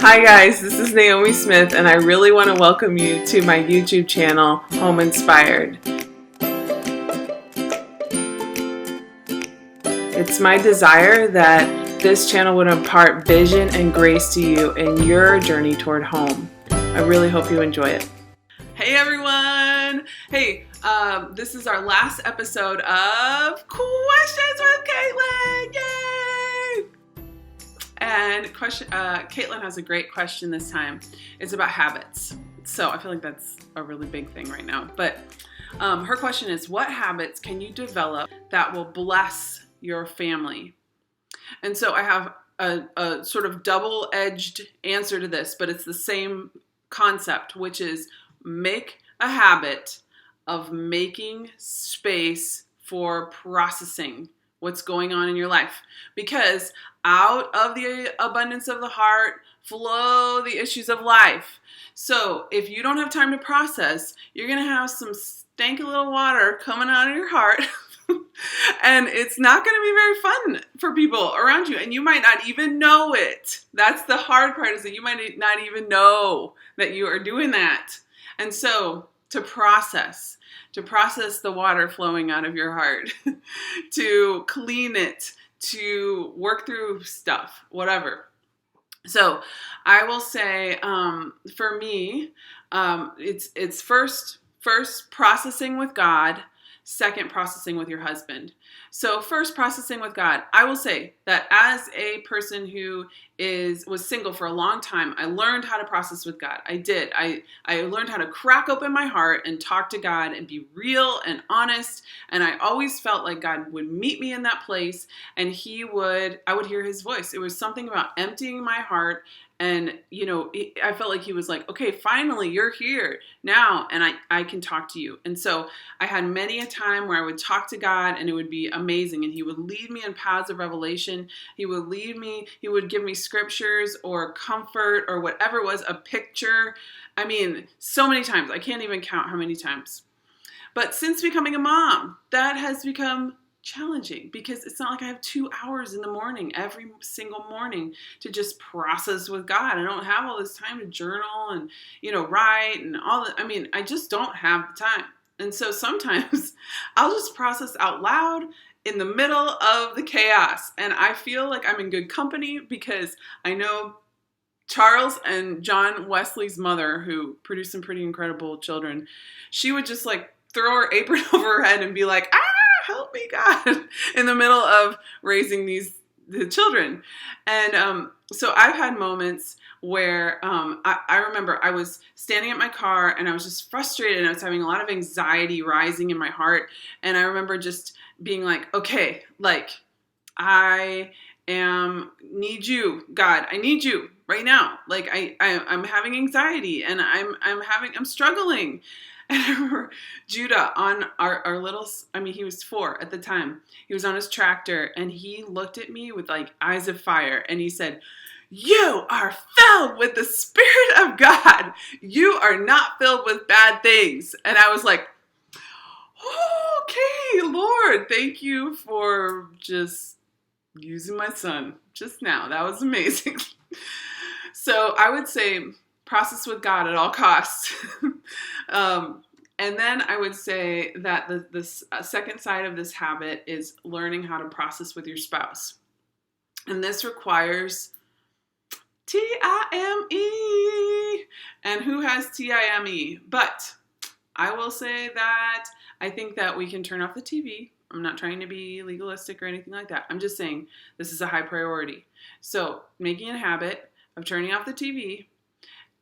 Hi guys, this is Naomi Smith and I really want to welcome you to my YouTube channel, Home Inspired. It's my desire that this channel would impart vision and grace to you in your journey toward home. I really hope you enjoy it. Hey everyone! Hey, this is our last episode of Questions with Caitlyn! Yay! And Caitlyn has a great question this time. It's about habits. So I feel like that's a really big thing right now. But her question is, what habits can you develop that will bless your family? And so I have a sort of double-edged answer to this, but it's the same concept, which is make a habit of making space for processing what's going on in your life, because out of the abundance of the heart flow the issues of life. So if you don't have time to process, you're going to have some stanky little water coming out of your heart and it's not going to be very fun for people around you, and you might not even know it. That's the hard part, is that you might not even know that you are doing that. And so to process the water flowing out of your heart, to clean it, to work through stuff, whatever. So I will say, for me, it's first processing with God, second processing with your husband. So first processing with God. I will say that as a person who was single for a long time, I learned how to process with God. I did. I learned how to crack open my heart and talk to God and be real and honest. And I always felt like God would meet me in that place and I would hear his voice. It was something about emptying my heart. And, I felt like he was like, okay, finally, you're here now, and I can talk to you. And so I had many a time where I would talk to God, and it would be amazing. And he would lead me in paths of revelation. He would give me scriptures or comfort or whatever it was, a picture. I mean, so many times. I can't even count how many times. But since becoming a mom, that has become challenging, because it's not like I have 2 hours in the morning, every single morning, to just process with God. I don't have all this time to journal and, write and all that. I mean, I just don't have the time. And so sometimes I'll just process out loud in the middle of the chaos. And I feel like I'm in good company, because I know Charles and John Wesley's mother, who produced some pretty incredible children, she would just like throw her apron over her head and be like, help me, God, in the middle of raising the children. And so I've had moments where I remember I was standing at my car and I was just frustrated, and I was having a lot of anxiety rising in my heart. And I remember just being like, okay, like I need you, God. I need you right now. Like I'm having anxiety and I'm struggling. And I remember Judah on our little, he was 4 at the time. He was on his tractor and he looked at me with like eyes of fire and he said, "You are filled with the Spirit of God. You are not filled with bad things." And I was like, okay, Lord, thank you for just using my son just now. That was amazing. So I would say process with God at all costs. And then I would say that the second side of this habit is learning how to process with your spouse. And this requires TIME. And who has TIME? But I will say that I think that we can turn off the TV. I'm not trying to be legalistic or anything like that. I'm just saying this is a high priority. So making a habit of turning off the TV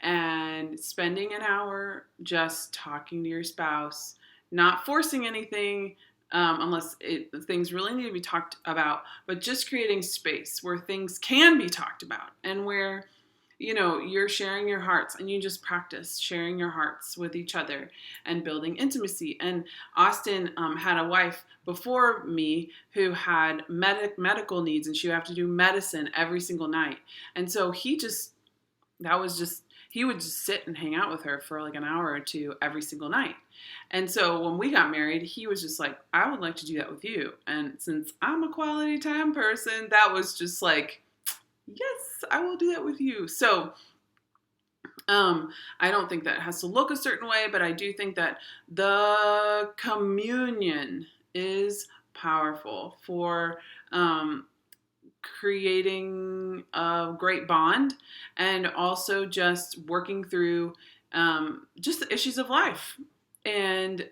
and spending an hour just talking to your spouse, not forcing anything unless things really need to be talked about, but just creating space where things can be talked about and where, you're sharing your hearts, and you just practice sharing your hearts with each other and building intimacy. And Austin had a wife before me who had medical needs, and she would have to do medicine every single night. And so he would just sit and hang out with her for like an hour or two every single night. And so when we got married, he was just like, I would like to do that with you. And since I'm a quality time person, that was just like, yes, I will do that with you. So I don't think that it has to look a certain way, but I do think that the communion is powerful for creating a great bond and also just working through just the issues of life. And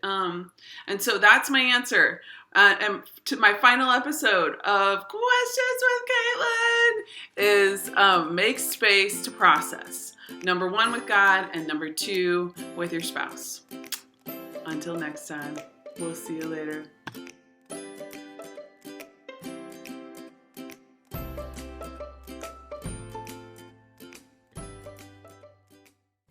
so that's my answer. And to my final episode of Questions with Caitlyn is make space to process. Number 1 with God, and number 2 with your spouse. Until next time, we'll see you later.